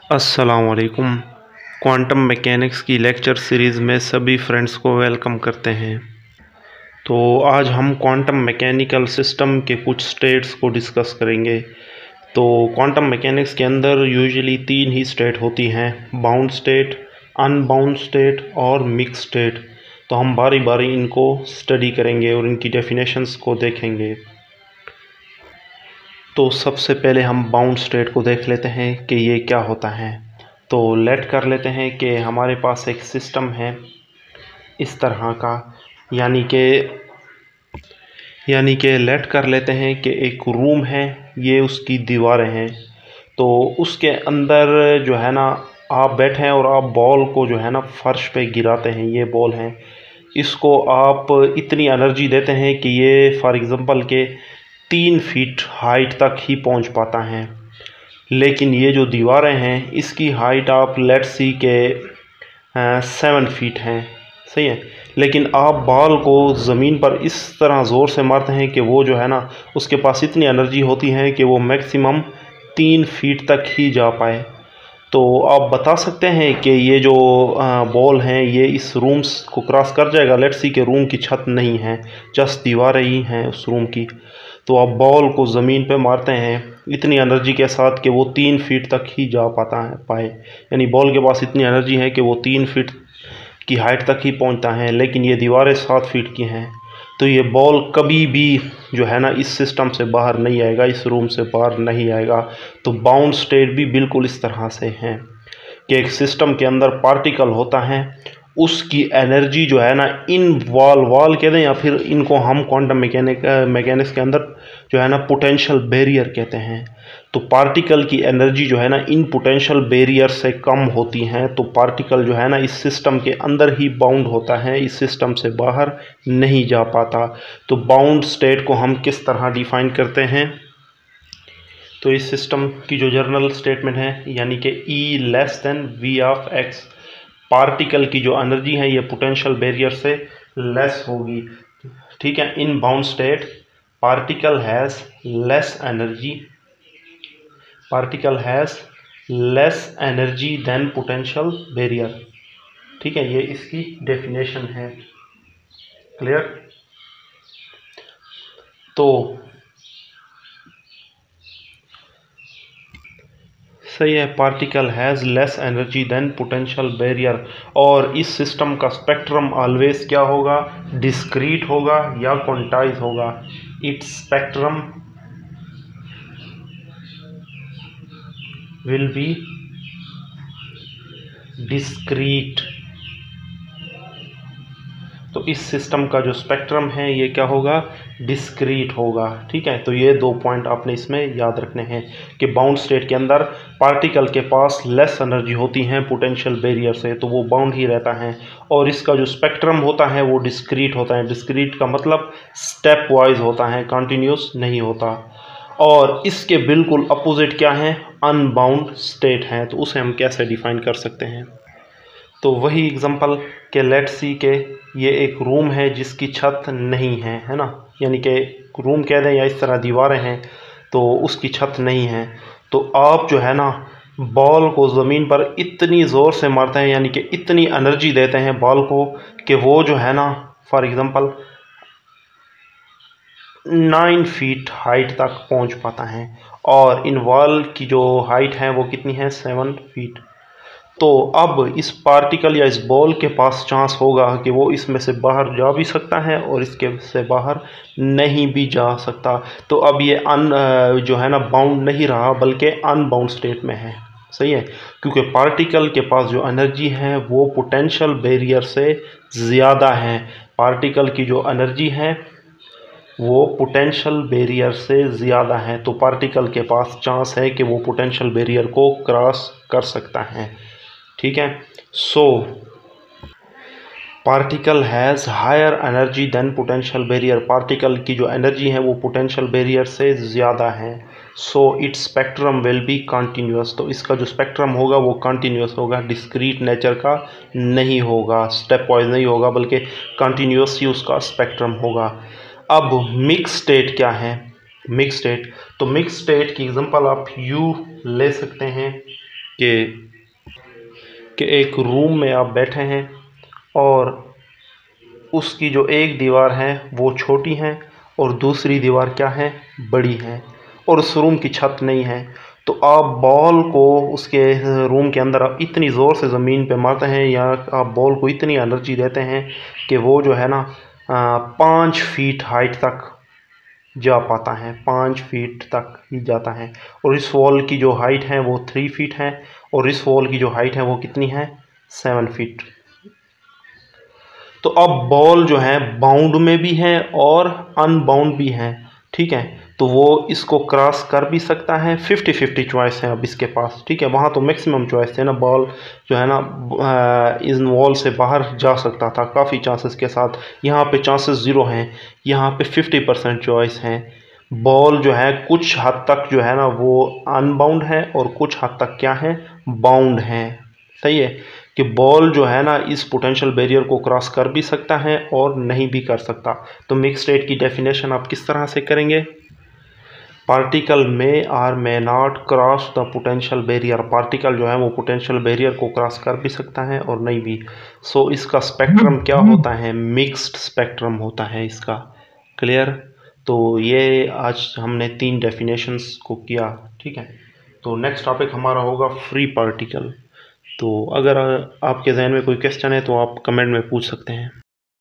अस्सलामुअलैकुम। Quantum mechanics की lecture series में सभी फ्रेंड्स को वेलकम करते हैं। तो आज हम क्वांटम मैकेनिकल सिस्टम के कुछ स्टेट्स को डिस्कस करेंगे। तो क्वांटम मैकेनिक्स के अंदर यूजुअली 3 ही स्टेट होती हैं, बाउंड स्टेट, अनबाउंड स्टेट और मिक्स स्टेट। तो हम बारी बारी इनको स्टडी करेंगे और इनकी डेफिनेशंस को देखेंगे। तो सबसे पहले हम बाउंड स्टेट को देख लेते हैं कि ये क्या होता है। तो लेट कर लेते हैं कि हमारे पास एक सिस्टम है इस तरह का, यानी कि लेट कर लेते हैं कि एक रूम है, ये उसकी दीवारें हैं। तो उसके अंदर जो है ना, आप बैठे हैं और आप बॉल को जो है ना फर्श पे गिराते हैं। ये बॉल है, इसको आप इतनी एनर्जी देते हैं कि ये फॉर एग्ज़ाम्पल के 3 फीट हाइट तक ही पहुंच पाता है। लेकिन ये जो दीवारें हैं इसकी हाइट आप लेट सी के 7 फीट हैं, सही है। लेकिन आप बॉल को ज़मीन पर इस तरह ज़ोर से मारते हैं कि वो जो है ना, उसके पास इतनी एनर्जी होती है कि वो मैक्सिमम 3 फीट तक ही जा पाए। तो आप बता सकते हैं कि ये जो बॉल हैं ये इस रूम्स को क्रॉस कर जाएगा। लेट्स सी के रूम की छत नहीं है, जस्ट दीवारें ही हैं उस रूम की। तो आप बॉल को ज़मीन पे मारते हैं इतनी एनर्जी के साथ कि वो 3 फीट तक ही जा पाए, यानी बॉल के पास इतनी एनर्जी है कि वो 3 फीट की हाइट तक ही पहुंचता है। लेकिन ये दीवारें 7 फीट की हैं, तो ये बॉल कभी भी जो है ना इस सिस्टम से बाहर नहीं आएगा, इस रूम से बाहर नहीं आएगा। तो बाउंड स्टेट भी बिल्कुल इस तरह से है कि एक सिस्टम के अंदर पार्टिकल होता है, उसकी एनर्जी जो है ना इन वाल कहते हैं, या फिर इनको हम क्वांटम मैकेनिक्स के अंदर जो है ना पोटेंशियल बैरियर कहते हैं। तो पार्टिकल की एनर्जी जो है ना इन पोटेंशियल बैरियर से कम होती हैं, तो पार्टिकल जो है ना इस सिस्टम के अंदर ही बाउंड होता है, इस सिस्टम से बाहर नहीं जा पाता। तो बाउंड स्टेट को हम किस तरह डिफाइन करते हैं? तो इस सिस्टम की जो जनरल स्टेटमेंट है, यानी कि E less than V of X, particle की जो एनर्जी है ये पोटेंशियल बैरियर से लेस होगी, ठीक है। In bound state particle has less energy than potential barrier, ठीक है। ये इसकी डेफिनेशन है, क्लियर। तो सही है, particle has less energy than potential barrier. और इस सिस्टम का स्पेक्ट्रम ऑलवेज क्या होगा? डिस्क्रीट होगा या क्वांटाइज होगा। It's spectrum will be discrete. तो इस सिस्टम का जो स्पेक्ट्रम है ये क्या होगा? डिस्क्रीट होगा, ठीक है। तो ये 2 पॉइंट आपने इसमें याद रखने हैं कि बाउंड स्टेट के अंदर पार्टिकल के पास लेस एनर्जी होती है पोटेंशियल बैरियर से, तो वो बाउंड ही रहता है। और इसका जो स्पेक्ट्रम होता है वो डिस्क्रीट होता है। डिस्क्रीट का मतलब स्टेप वाइज होता है, कंटिन्यूस नहीं होता। और इसके बिल्कुल अपोजिट क्या है? अनबाउंड स्टेट है। तो उसे हम कैसे डिफाइन कर सकते हैं? तो वही एग्जांपल के लेट्स सी के ये एक रूम है जिसकी छत नहीं है, है ना, यानी कि रूम कह दें या इस तरह दीवारें हैं, तो उसकी छत नहीं है। तो आप जो है ना बॉल को ज़मीन पर इतनी ज़ोर से मारते हैं, यानी कि इतनी एनर्जी देते हैं बॉल को कि वो जो है ना फॉर एग्ज़ाम्पल 9 फीट हाइट तक पहुंच पाता है। और इन वॉल की जो हाइट है वो कितनी है? 7 फीट। तो अब इस पार्टिकल या इस बॉल के पास चांस होगा कि वो इसमें से बाहर जा भी सकता है और इसके से बाहर नहीं भी जा सकता। तो अब ये जो है ना बाउंड नहीं रहा, बल्कि अनबाउंड स्टेट में है, सही है। क्योंकि पार्टिकल के पास जो एनर्जी है वो पोटेंशियल बैरियर से ज़्यादा है। पार्टिकल की जो एनर्जी है वो पोटेंशियल बैरियर से ज़्यादा है, तो पार्टिकल के पास चांस है कि वो पोटेंशियल बैरियर को क्रॉस कर सकता है, ठीक है। So particle has higher energy than potential barrier, particle की जो एनर्जी है वो पोटेंशियल बैरियर से ज़्यादा है। So it's spectrum will be continuous, तो इसका जो स्पेक्ट्रम होगा वो कंटिन्यूस होगा, डिस्क्रीट नेचर का नहीं होगा, स्टेप वाइज नहीं होगा, बल्कि कंटिन्यूस ही उसका स्पेक्ट्रम होगा। अब मिक्स स्टेट क्या है? मिक्स स्टेट, तो मिक्स स्टेट की एग्जांपल आप यू ले सकते हैं, कि एक रूम में आप बैठे हैं और उसकी जो एक दीवार है वो छोटी है और दूसरी दीवार क्या है, बड़ी है, और उस रूम की छत नहीं है। तो आप बॉल को उसके रूम के अंदर आप इतनी ज़ोर से ज़मीन पे मारते हैं या आप बॉल को इतनी एनर्जी देते हैं कि वो जो है ना 5 फीट हाइट तक जा पाता है, 5 फीट तक ही जाता है। और इस वॉल की जो हाइट है वो 3 फीट है और इस वॉल की जो हाइट है वो कितनी है, 7 फीट। तो अब बॉल जो है बाउंड में भी है और अनबाउंड भी है, ठीक है। तो वो इसको क्रॉस कर भी सकता है, 50-50 चॉइस है अब इसके पास, ठीक है। वहाँ तो मैक्सिमम चॉइस थे ना, बॉल जो है ना इन वॉल से बाहर जा सकता था काफ़ी चांसेस के साथ। यहाँ पे चांसेस ज़ीरो हैं, यहाँ पे 50% चॉइस हैं। बॉल जो है कुछ हद तक जो है ना वो अनबाउंड है और कुछ हद तक क्या है, बाउंड है। सही है कि बॉल जो है ना इस पोटेंशियल बैरियर को क्रॉस कर भी सकता है और नहीं भी कर सकता। तो मिक्स स्टेट की डेफिनेशन आप किस तरह से करेंगे, पार्टिकल में or may not cross the potential barrier. Particle जो है वो पोटेंशियल बैरियर को क्रॉस कर भी सकता है और नहीं भी। सो इसका स्पेक्ट्रम क्या होता है, मिक्स्ड स्पेक्ट्रम होता है इसका। क्लियर। तो ये आज हमने 3 डेफिनेशंस को किया, ठीक है। तो नेक्स्ट टॉपिक हमारा होगा फ्री पार्टिकल। तो अगर आपके जहन में कोई क्वेश्चन है तो आप कमेंट में पूछ सकते हैं।